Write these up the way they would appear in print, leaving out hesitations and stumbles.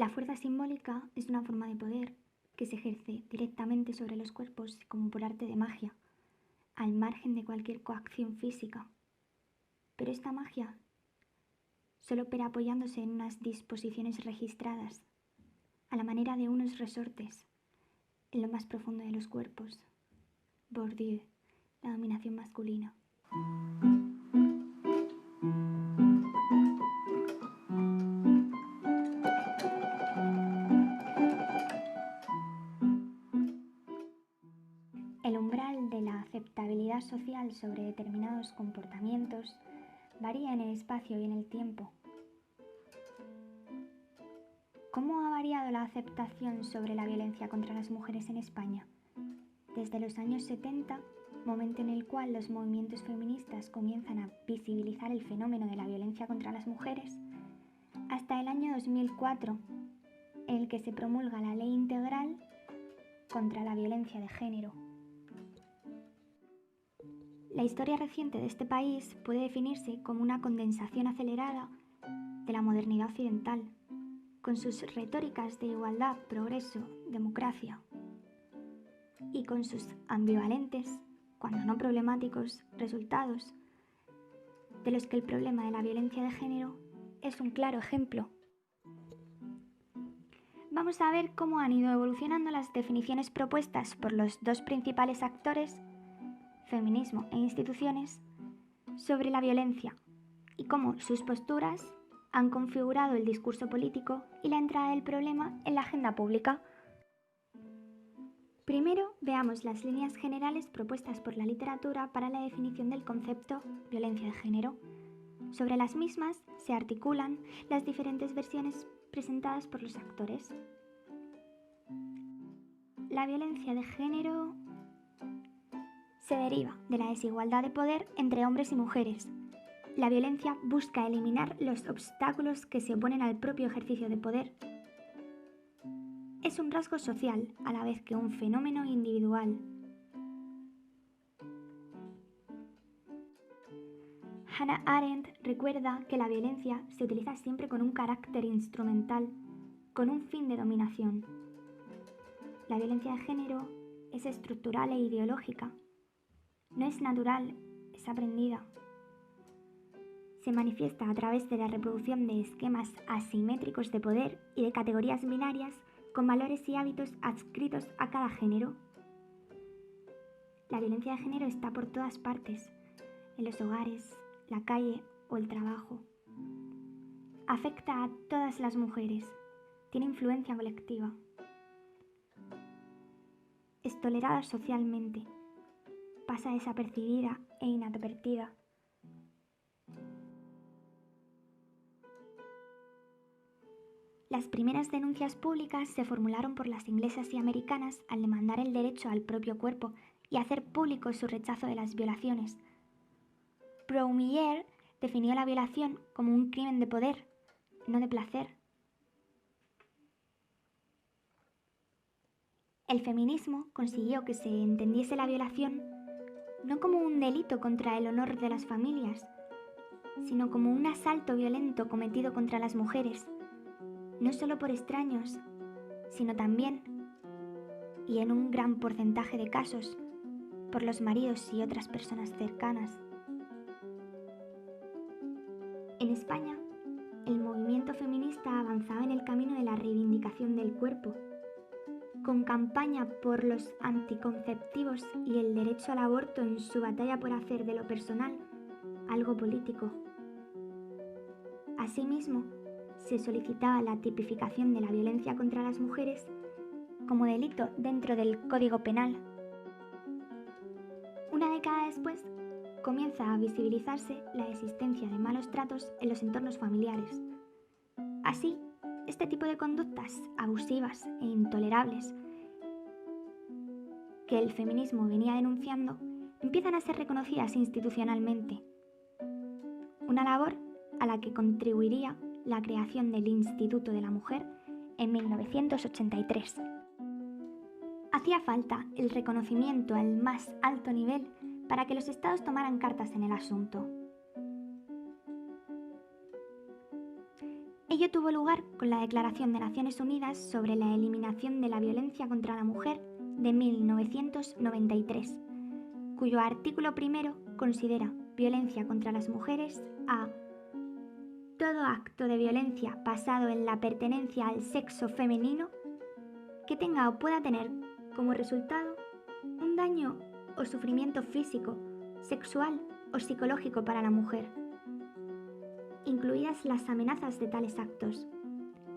La fuerza simbólica es una forma de poder que se ejerce directamente sobre los cuerpos como por arte de magia, al margen de cualquier coacción física. Pero esta magia solo opera apoyándose en unas disposiciones registradas, a la manera de unos resortes, en lo más profundo de los cuerpos. Bourdieu, la dominación masculina. El umbral de la aceptabilidad social sobre determinados comportamientos varía en el espacio y en el tiempo. ¿Cómo ha variado la aceptación sobre la violencia contra las mujeres en España? Desde los años 70, momento en el cual los movimientos feministas comienzan a visibilizar el fenómeno de la violencia contra las mujeres, hasta el año 2004, en el que se promulga la Ley Integral contra la Violencia de Género. La historia reciente de este país puede definirse como una condensación acelerada de la modernidad occidental, con sus retóricas de igualdad, progreso, democracia, y con sus ambivalentes, cuando no problemáticos, resultados, de los que el problema de la violencia de género es un claro ejemplo. Vamos a ver cómo han ido evolucionando las definiciones propuestas por los dos principales actores, feminismo e instituciones, sobre la violencia y cómo sus posturas han configurado el discurso político y la entrada del problema en la agenda pública. Primero, veamos las líneas generales propuestas por la literatura para la definición del concepto violencia de género. Sobre las mismas se articulan las diferentes versiones presentadas por los actores. La violencia de género se deriva de la desigualdad de poder entre hombres y mujeres. La violencia busca eliminar los obstáculos que se oponen al propio ejercicio de poder. Es un rasgo social a la vez que un fenómeno individual. Hannah Arendt recuerda que la violencia se utiliza siempre con un carácter instrumental, con un fin de dominación. La violencia de género es estructural e ideológica. No es natural, es aprendida. Se manifiesta a través de la reproducción de esquemas asimétricos de poder y de categorías binarias con valores y hábitos adscritos a cada género. La violencia de género está por todas partes, en los hogares, la calle o el trabajo. Afecta a todas las mujeres, tiene influencia colectiva. Es tolerada socialmente, pasa desapercibida e inadvertida. Las primeras denuncias públicas se formularon por las inglesas y americanas al demandar el derecho al propio cuerpo y hacer público su rechazo de las violaciones. Bromillier definió la violación como un crimen de poder, no de placer. El feminismo consiguió que se entendiese la violación no como un delito contra el honor de las familias, sino como un asalto violento cometido contra las mujeres, no solo por extraños, sino también, y en un gran porcentaje de casos, por los maridos y otras personas cercanas. En España, el movimiento feminista avanzaba en el camino de la reivindicación del cuerpo, con campaña por los anticonceptivos y el derecho al aborto en su batalla por hacer de lo personal algo político. Asimismo, se solicitaba la tipificación de la violencia contra las mujeres como delito dentro del Código Penal. Una década después, comienza a visibilizarse la existencia de malos tratos en los entornos familiares. Así, este tipo de conductas abusivas e intolerables que el feminismo venía denunciando empiezan a ser reconocidas institucionalmente. Una labor a la que contribuiría la creación del Instituto de la Mujer en 1983. Hacía falta el reconocimiento al más alto nivel para que los estados tomaran cartas en el asunto. Ello tuvo lugar con la Declaración de Naciones Unidas sobre la Eliminación de la Violencia contra la Mujer de 1993, cuyo artículo primero considera violencia contra las mujeres a todo acto de violencia basado en la pertenencia al sexo femenino que tenga o pueda tener como resultado un daño o sufrimiento físico, sexual o psicológico para la mujer, incluidas las amenazas de tales actos,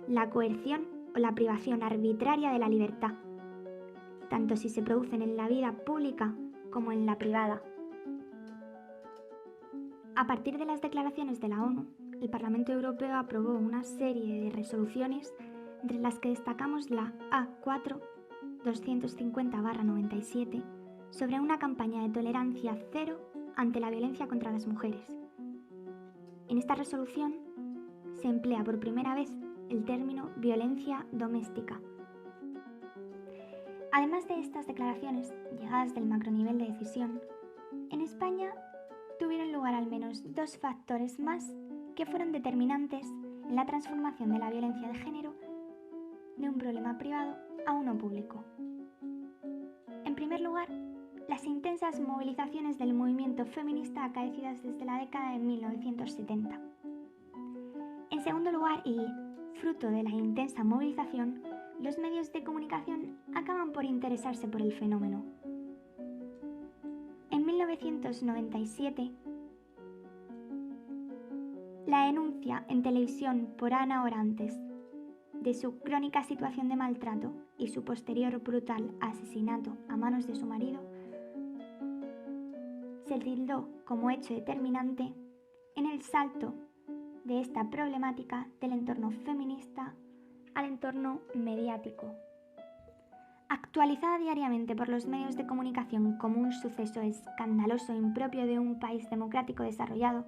la coerción o la privación arbitraria de la libertad, tanto si se producen en la vida pública como en la privada. A partir de las declaraciones de la ONU, el Parlamento Europeo aprobó una serie de resoluciones, entre las que destacamos la A4-250/97, sobre una campaña de tolerancia cero ante la violencia contra las mujeres. En esta resolución se emplea por primera vez el término violencia doméstica. Además de estas declaraciones, llegadas del macronivel de decisión, en España tuvieron lugar al menos dos factores más que fueron determinantes en la transformación de la violencia de género de un problema privado a uno público. En primer lugar, las intensas movilizaciones del movimiento feminista acaecidas desde la década de 1970. En segundo lugar, y fruto de la intensa movilización, los medios de comunicación acaban por interesarse por el fenómeno. En 1997, la denuncia en televisión por Ana Orantes de su crónica situación de maltrato y su posterior brutal asesinato a manos de su marido se tildó como hecho determinante en el salto de esta problemática del entorno feminista al entorno mediático. Actualizada diariamente por los medios de comunicación como un suceso escandaloso impropio de un país democrático desarrollado,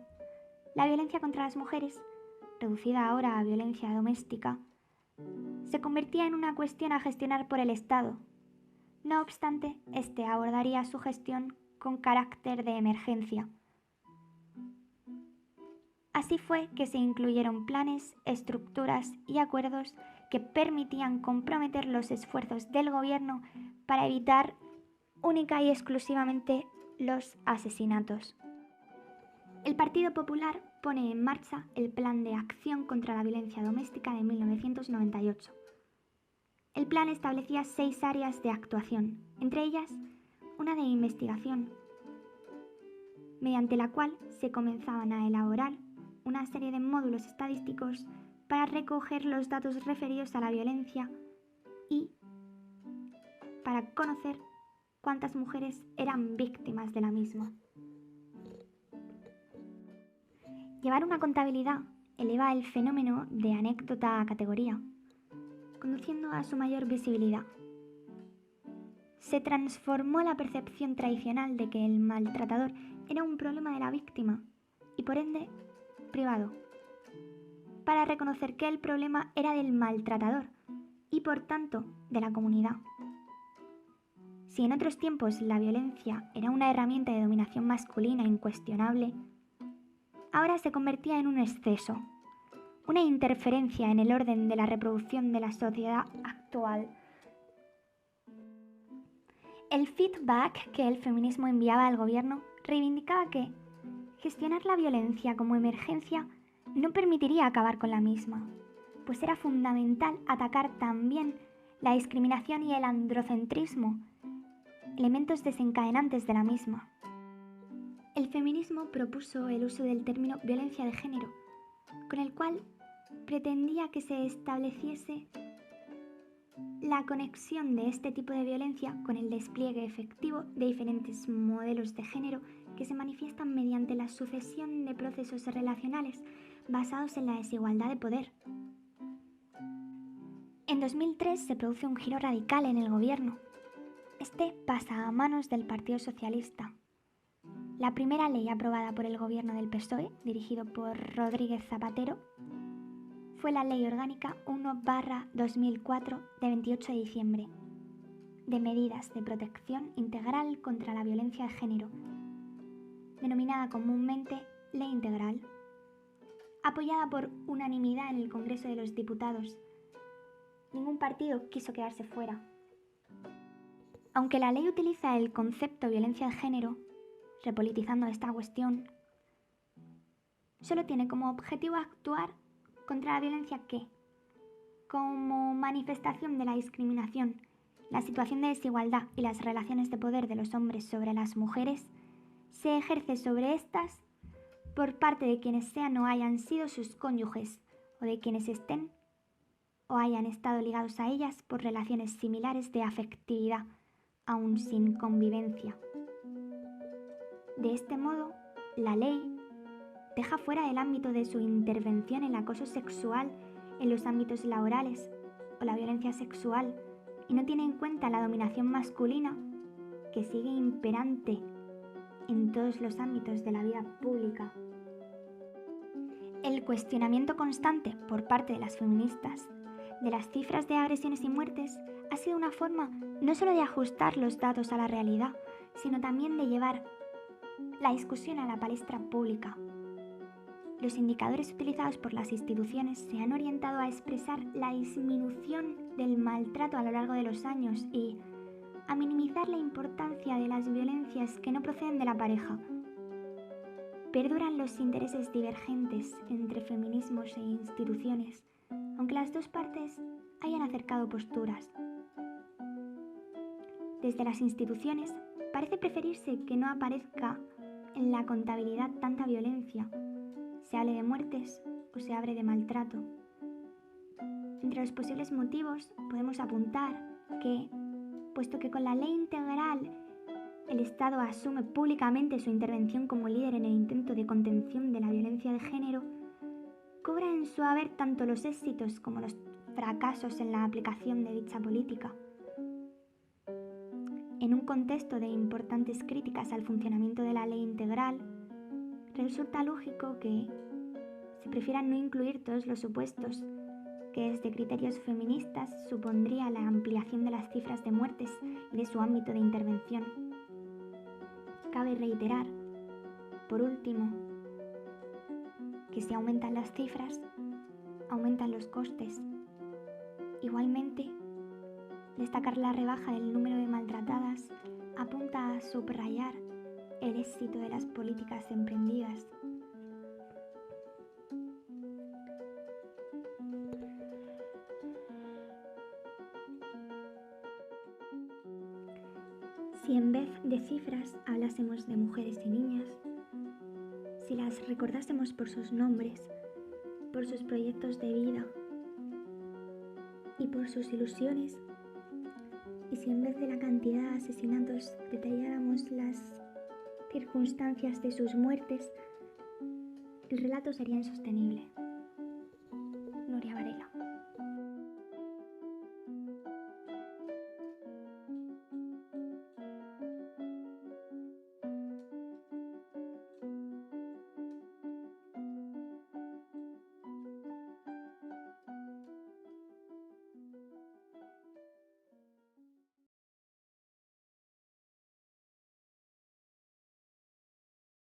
la violencia contra las mujeres, reducida ahora a violencia doméstica, se convertía en una cuestión a gestionar por el Estado. No obstante, este abordaría su gestión con carácter de emergencia. Así fue que se incluyeron planes, estructuras y acuerdos que permitían comprometer los esfuerzos del gobierno para evitar única y exclusivamente los asesinatos. El Partido Popular pone en marcha el Plan de Acción contra la Violencia Doméstica de 1998. El plan establecía 6 áreas de actuación, entre ellas una de investigación, mediante la cual se comenzaban a elaborar una serie de módulos estadísticos para recoger los datos referidos a la violencia y para conocer cuántas mujeres eran víctimas de la misma. Llevar una contabilidad eleva el fenómeno de anécdota a categoría, conduciendo a su mayor visibilidad. Se transformó la percepción tradicional de que el maltratador era un problema de la víctima y por ende privado, para reconocer que el problema era del maltratador y por tanto de la comunidad. Si en otros tiempos la violencia era una herramienta de dominación masculina incuestionable, ahora se convertía en un exceso, una interferencia en el orden de la reproducción de la sociedad actual. El feedback que el feminismo enviaba al gobierno reivindicaba que gestionar la violencia como emergencia no permitiría acabar con la misma, pues era fundamental atacar también la discriminación y el androcentrismo, elementos desencadenantes de la misma. El feminismo propuso el uso del término violencia de género, con el cual pretendía que se estableciese la conexión de este tipo de violencia con el despliegue efectivo de diferentes modelos de género que se manifiestan mediante la sucesión de procesos relacionales basados en la desigualdad de poder. En 2003 se produce un giro radical en el gobierno. Este pasa a manos del Partido Socialista. La primera ley aprobada por el gobierno del PSOE, dirigido por Rodríguez Zapatero, fue la Ley Orgánica 1/2004 de 28 de diciembre, de medidas de protección integral contra la violencia de género, denominada comúnmente Ley Integral. apoyada por unanimidad en el Congreso de los Diputados. Ningún partido quiso quedarse fuera. Aunque la ley utiliza el concepto violencia de género, repolitizando esta cuestión, solo tiene como objetivo actuar contra la violencia que, como manifestación de la discriminación, la situación de desigualdad y las relaciones de poder de los hombres sobre las mujeres, se ejerce sobre éstas por parte de quienes sean o hayan sido sus cónyuges o de quienes estén o hayan estado ligados a ellas por relaciones similares de afectividad, aun sin convivencia. De este modo, la ley deja fuera del ámbito de su intervención el acoso sexual en los ámbitos laborales o la violencia sexual y no tiene en cuenta la dominación masculina que sigue imperante en todos los ámbitos de la vida pública. El cuestionamiento constante por parte de las feministas de las cifras de agresiones y muertes ha sido una forma no solo de ajustar los datos a la realidad, sino también de llevar la discusión a la palestra pública. Los indicadores utilizados por las instituciones se han orientado a expresar la disminución del maltrato a lo largo de los años y a minimizar la importancia de las violencias que no proceden de la pareja. Perduran los intereses divergentes entre feminismos e instituciones, aunque las dos partes hayan acercado posturas. Desde las instituciones parece preferirse que no aparezca en la contabilidad tanta violencia, se hable de muertes o se hable de maltrato. Entre los posibles motivos podemos apuntar que, puesto que con la ley integral el Estado asume públicamente su intervención como líder en el intento de contención de la violencia de género, cobra en su haber tanto los éxitos como los fracasos en la aplicación de dicha política. En un contexto de importantes críticas al funcionamiento de la ley integral, resulta lógico que se prefieran no incluir todos los supuestos, que desde criterios feministas supondría la ampliación de las cifras de muertes y de su ámbito de intervención. Cabe reiterar, por último, que si aumentan las cifras, aumentan los costes. Igualmente, destacar la rebaja del número de maltratadas apunta a subrayar el éxito de las políticas emprendidas. Si en vez de cifras hablásemos de mujeres y niñas, si las recordásemos por sus nombres, por sus proyectos de vida y por sus ilusiones, y si en vez de la cantidad de asesinatos detalláramos las circunstancias de sus muertes, el relato sería insostenible.